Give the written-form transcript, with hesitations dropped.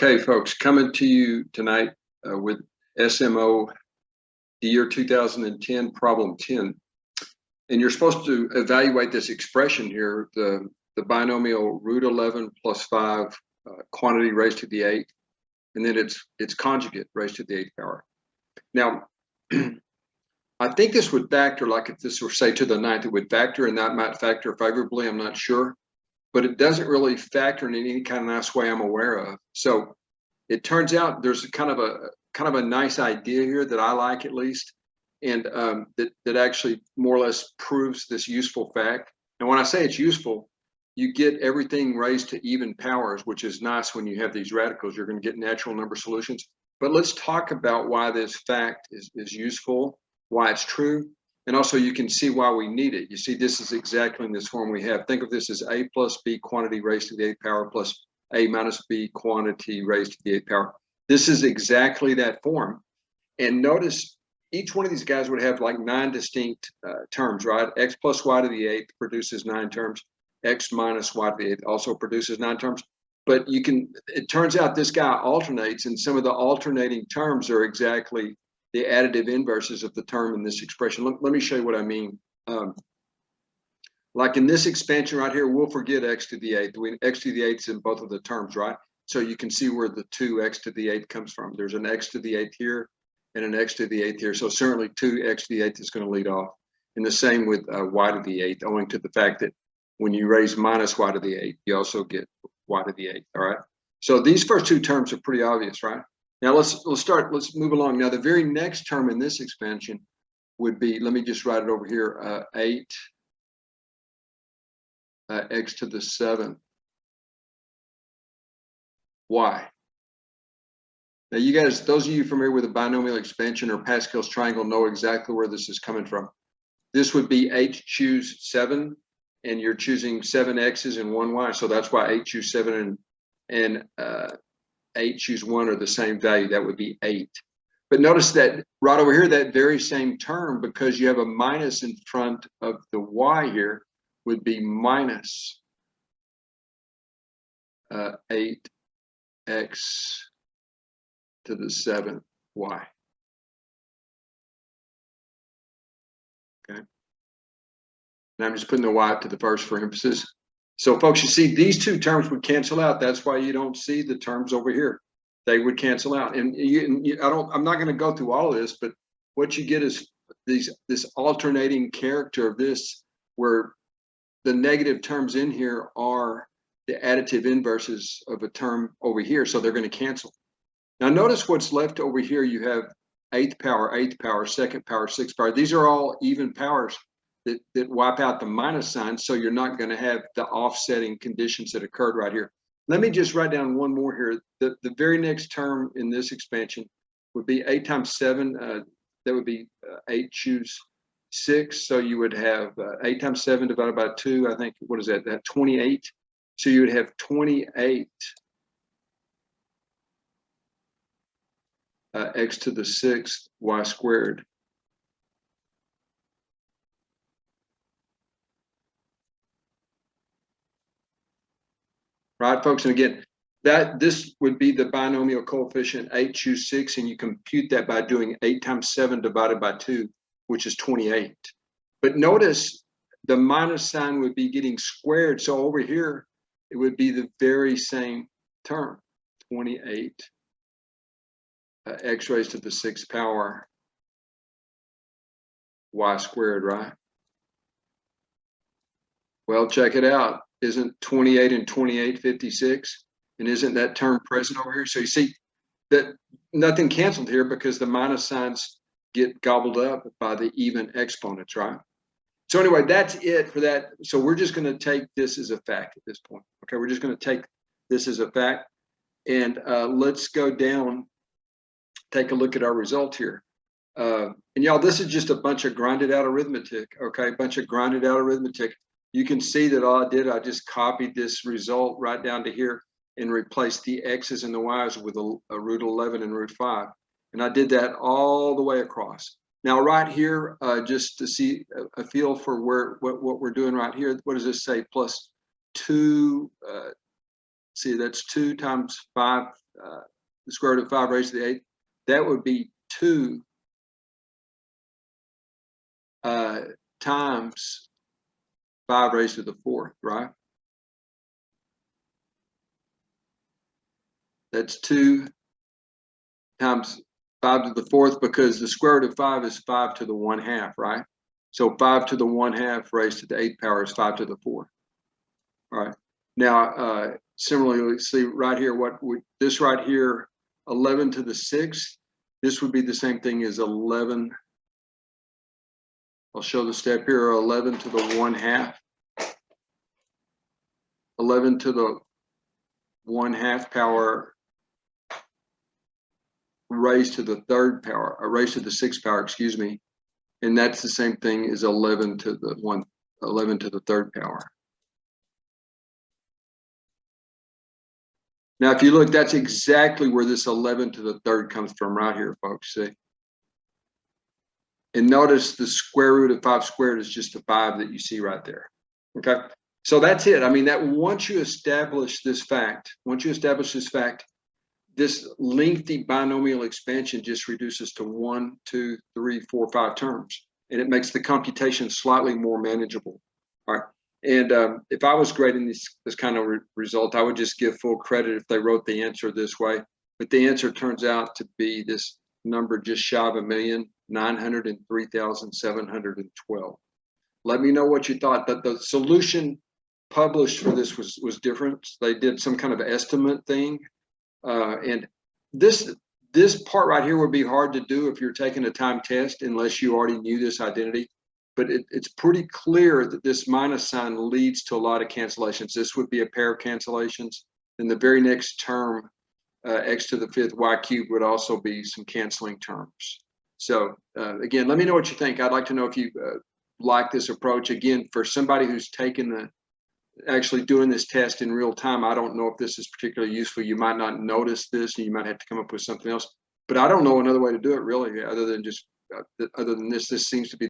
Okay, folks, coming to you tonight with SMO, the year 2010, problem 10. And you're supposed to evaluate this expression here, the binomial root 11 plus 5 quantity raised to the 8, and then its conjugate raised to the 8th power. Now, I think this would factor, like if this were, say, to the 9th, it would factor, and that might factor favorably, I'm not sure. But it doesn't really factor in any kind of nice way I'm aware of. So it turns out there's kind of a nice idea here that I like, at least, and that actually more or less proves this useful fact. And when I say it's useful, you get everything raised to even powers, which is nice when you have these radicals. You're going to get natural number solutions. But let's talk about why this fact is useful, why it's true. And also you can see why we need it. You see, this is exactly in this form we have. Think of this as a plus b quantity raised to the 8th power plus a minus b quantity raised to the 8th power. This is exactly that form. And notice each one of these guys would have like 9 distinct terms, right? X plus y to the 8th produces 9 terms. X minus y to the 8th also produces 9 terms. But it turns out this guy alternates, and some of the alternating terms are exactly the additive inverses of the term in this expression. Let me show you what I mean. Like in this expansion right here, we'll forget x to the 8th. X to the 8th is in both of the terms, right? So you can see where the 2x to the 8th comes from. There's an x to the 8th here and an x to the 8th here. So certainly 2x to the 8th is going to lead off. And the same with y to the 8th, owing to the fact that when you raise minus y to the 8th, you also get y to the 8th, all right? So these first two terms are pretty obvious, right? Now let's move along. Now the very next term in this expansion would be, let me just write it over here, 8 x to the 7th y. Now you guys, those of you familiar with the binomial expansion or Pascal's triangle know exactly where this is coming from. This would be 8 choose 7, and you're choosing 7 x's and 1 y. So that's why 8 choose 7 and 8 choose 1 are the same value. That would be 8. But notice that right over here, that very same term, because you have a minus in front of the y here, would be minus 8x to the 7th y. Okay. And I'm just putting the y up to the first for emphasis. So folks, you see these two terms would cancel out. That's why you don't see the terms over here. They would cancel out. And I'm not going to go through all of this, but what you get is this alternating character of this, where the negative terms in here are the additive inverses of a term over here. So they're going to cancel. Now notice what's left over here. You have 8th power, 2nd power, 6th power. These are all even powers that wipe out the minus sign, so you're not going to have the offsetting conditions that occurred right here. Let me just write down one more here. The very next term in this expansion would be 8 times 7. That would be 8 choose 6. So you would have 8 times 7 divided by 2. I think, what is that? That 28. So you would have 28 x to the 6th y squared. Right, folks? And again, this would be the binomial coefficient 8 choose 6, and you compute that by doing 8 times 7 divided by 2, which is 28. But notice the minus sign would be getting squared. So over here, it would be the very same term, 28 x raised to the 6th power y squared, right? Well, check it out. Isn't 28 and 28 56? And isn't that term present over here? So you see that nothing canceled here because the minus signs get gobbled up by the even exponents, right? So anyway, that's it for that. So we're just going to take this as a fact at this point. Okay, we're just going to take this as a fact. And let's go down, take a look at our result here. And y'all, this is just a bunch of grinded out arithmetic, okay? A bunch of grinded out arithmetic. You can see that all I did, I just copied this result right down to here and replaced the x's and the y's with a root 11 and root 5. And I did that all the way across. Now, right here, just to see a feel for what we're doing right here, what does this say? Plus 2 see, that's 2 times 5, the square root of 5 raised to the 8th. That would be 2 times 5 raised to the 4th, right? That's 2 times 5 to the 4th, because the square root of 5 is 5 to the 1/2, right? So 5 to the 1/2 raised to the 8th power is 5 to the 4th. All right. Now, similarly, see right here, this right here, 11 to the 6th, this would be the same thing as 11. I'll show the step here, 11 to the 1/2. 11 to the 1/2 power raised to the 3rd power, or raised to the 6th power, excuse me. And that's the same thing as 11 to the 3rd power. Now, if you look, that's exactly where this 11 to the 3rd comes from right here, folks, see? And notice the square root of 5 squared is just the 5 that you see right there, okay? So that's it. I mean, that once you establish this fact, this lengthy binomial expansion just reduces to 1, 2, 3, 4, 5 terms, and it makes the computation slightly more manageable. All right. And if I was grading this kind of result, I would just give full credit if they wrote the answer this way. But the answer turns out to be this number just shy of 1,903,712. Let me know what you thought. But the solution published for this was different. They did some kind of estimate thing. And this part right here would be hard to do if you're taking a time test unless you already knew this identity. But it's pretty clear that this minus sign leads to a lot of cancellations. This would be a pair of cancellations. And the very next term, x to the 5th y cubed, would also be some canceling terms. So again, let me know what you think. I'd like to know if you like this approach. Again, for somebody who's actually doing this test in real time, I don't know if this is particularly useful. You might not notice this, and you might have to come up with something else. But I don't know another way to do it really, other than this. This seems to be